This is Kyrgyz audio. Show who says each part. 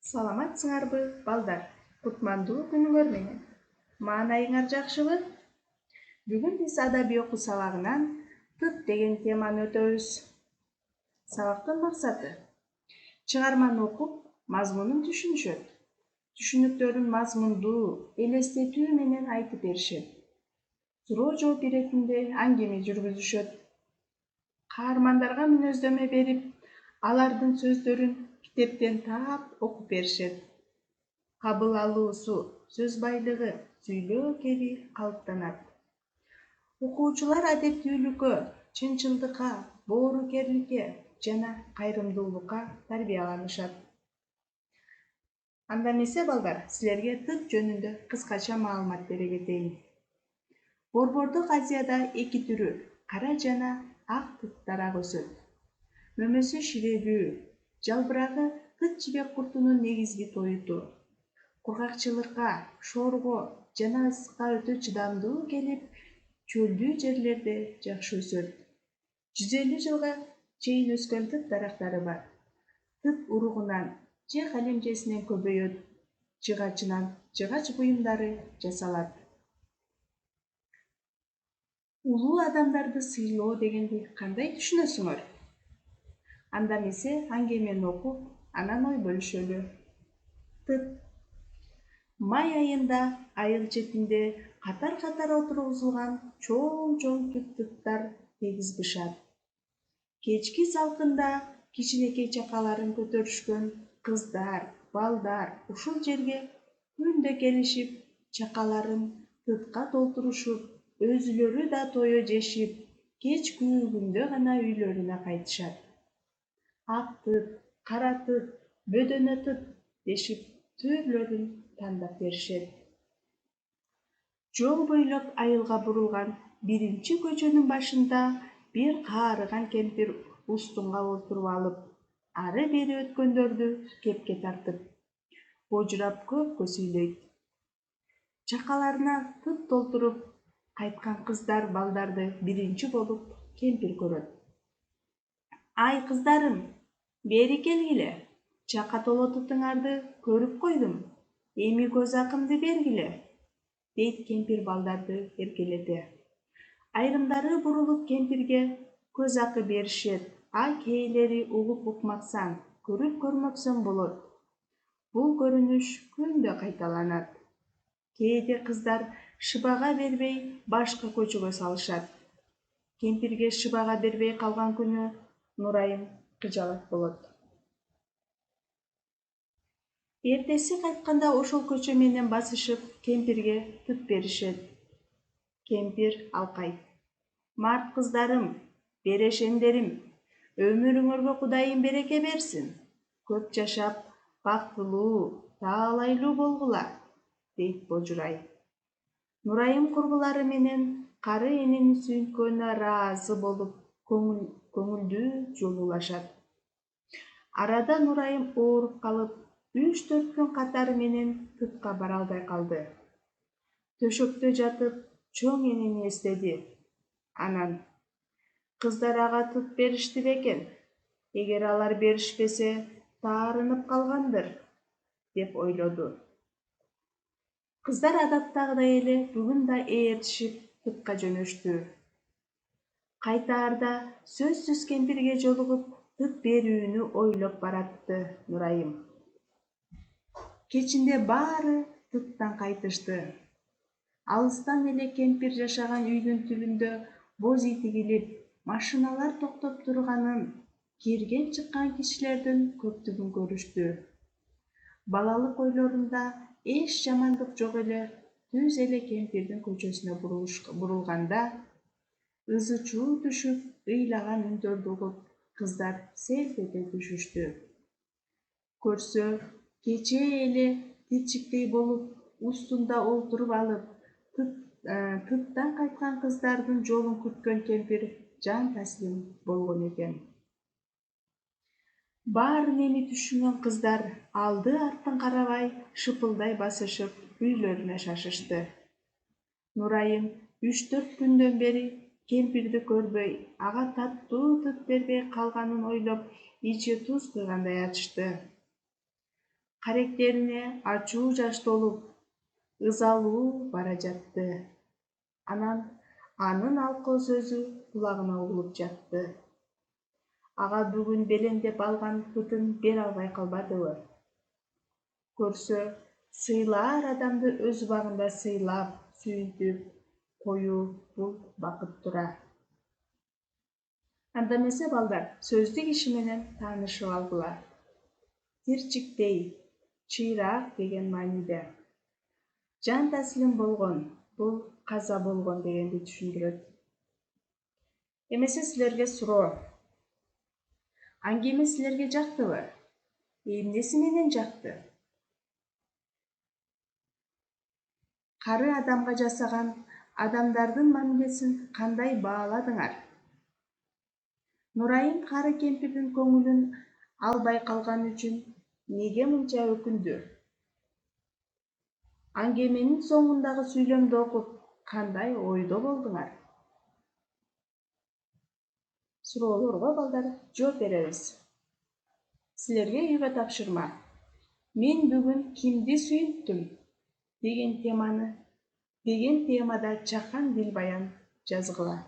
Speaker 1: Саламатсыңарбы, балдар? Кутмандуу күнүңөр менен. Маанайыңар жакшыбы? Бүгүн биз адабий окуу сабагынан тып деген теманы өтөбүз. Сабактын максаты чыгарманы окуп, мазмунун түшүнүшөт. Түшүнүктөрүн мазмундуу, элестетүү менен айтып беришет. Суроо жооп иретинде аңгеме жүргүзүшөт. Каармандарга мүнөздөмө берип, алардын сөздөрүн китептен таап окуп беришет. Кабыл алуусу, сөз байлыгы, сүйлөө кеби калыптанат. Окуучулар адептүүлүккө, чынчылдыкка, боорукерликке жана кайрымдуулукка тарбияланышат. Анда эмесе балдар, силерге тып жөнүндө кыскача маалымат бере кетейин. Борбордук Азияда эки түрү, кара жана ак тыттар өсөт. Мөмөсү ширебүү, жалбырагы тыт жибек куртунун негизги тоюту. Кургакчылыкка, шоорго жана ысыкка өтө чыдамдуу келип, чөлдүү жерлерде жакшы өсөт. 150 жылга чейин өскөн тыт дарактары бар. Тыт уругунан же калемчесинен көбөйөт, жыгачынан жыгач буюмдары жасалат. Улуу адамдарды сыйлоо дегенди кандай түшүнөсүңөр? Анда эмесе аңгемени окуп, анан ой бөлүшөлү. Тыт. Май айында айыл четинде катар-катар отургузулган чоң-чоң тыттар тегиз бышат. Кечки салкында кичинекей чакаларын көтөрүшкөн кыздар, балдар ушул жерге күндө келишип, чакаларын тытка толтурушуп, өзүлөрү да тое жешип, кеч күүгүндө гана үйлөрүнө кайтышат. Ак тыт, кара тыт, бөдөнө тыт дешип, түрлөрүн тандап беришет. Жол бойлоп айылга бурулган биринчи көчөнүн башында бир каарыган кемпир устунга олтуруп алып, ары-бери өткөндөрдү кепке тартып, божурап көпкө сүйлөйт. Чакаларына тыт толтуруп кайткан кыздар, балдарды биринчи болуп кемпир көрөт. Ай кыздарым, бери келгиле. Чака толо тытыңарды көрүп койдум. Эми көз акымды бергиле, дейт кемпир балдарды эркелете. Айрымдары бурулуп кемпирге көз акы беришет, а кээleri угуп укмаксан, көрүп көрмөксөң болот. Бул көрүнүш күндө кайталанат. Кээде кыздар шыбага бербей башка көчөгө салышат. Кемпирге шыбага бербей калган күнү Нурайым кыжалат болот. Эртеси кайтканда ошол көчө менен басышып, кемпирге тыт беришет. Кемпир алкайт. Март кыздарым, берешендерим, өмүрүңөргө Кудайым береке берсин. Көп жашап, бактылуу, таалайлуу болгула, дейт божурай. Нурайым курбулары менен кары энени сүйүнткөнүнө ыраазы болуп, көңүлдүү жолуулашат. Арада Нурайым ооруп калып, 3-4 күн катары менен тытка бара албай калды. Төшөктө жатып, чоң энени эстеди. Анан, кыздар ага тыт беришти бекен. Эгер алар беришпесе, таарынып калгандыр, деп ойлоду. Кыздар адаттагыдай эле бүгүн да ээртишип тытка жөнөштү. Кайтаарда сөзсүз кемпирге жолугуп, тыт берүүнү ойлоп баратты Нурайым. Кечинде баары тыттан кайтышты. Алыстан эле кемпир жашаган үйдүн түбүндө боз ий тигилип, машиналар токтоп турганын, кирген-чыккан кишилердин көптүгүн көрүштү. Балалык ойлорунда эч жамандык жок эле, түз эле кемпирдин көчөсүнө бурулганда, ызы-чуу түшүп, ыйлаган үндөрдү угуп, кыздар селт эте түшүштү. Көрсө, кечээ эле титчиктей болуп, устунда олтуруп алып, тыттан кайткан кыздардын жолун күткөн кемпир жан таслим болгон экен. Баарын эми түшүнгөн кыздар алды-артын карабай, шыпылдай басышып, үйлөрүнө шашышты. Нурайым 3-4 күндөн бери кемпирди көрбөй, ага таттуу тыт бербей калганын ойлоп, ичи туз куйгандай ачышты. Каректерине ачуу жаш толуп, ызалуу бара жатты. Анан анын алкоо сөзү кулагына угулуп жатты. Ага бүгүн белеңдеп алган пытын бере албай калбадыбы? Көрсө, сыйлаар адамды өз багында сыйлап, сүйүнтүп коюу бул бакыт тура. Анда эмесе балдар сөздүк киши менен таанышып алгыла. Тирчиктей, чыйраак деген мааниде. Жан таслим болгон, бул каза болгон дегенди түшүндүрөт. Эмесе силерге суроо. Аңгеме силерге жактыбы? Эмнеси менен жакты? Кары адамга жасаган адамдардын мамилесин кандай бааладыңар? Нурайым кары кемпирдин көңүлүн албай калган үчүн неге мынча өкүндү? Аңгеменин соңундагы сүйлөмдү окуп, кандай ойдо болдуңар? Суроолорго балдар жооп беребиз. Силерге үйгө тапшырма. Мен бүгүн кимди сүйүнттүм? деген темада чакан дилбаян жазгыла.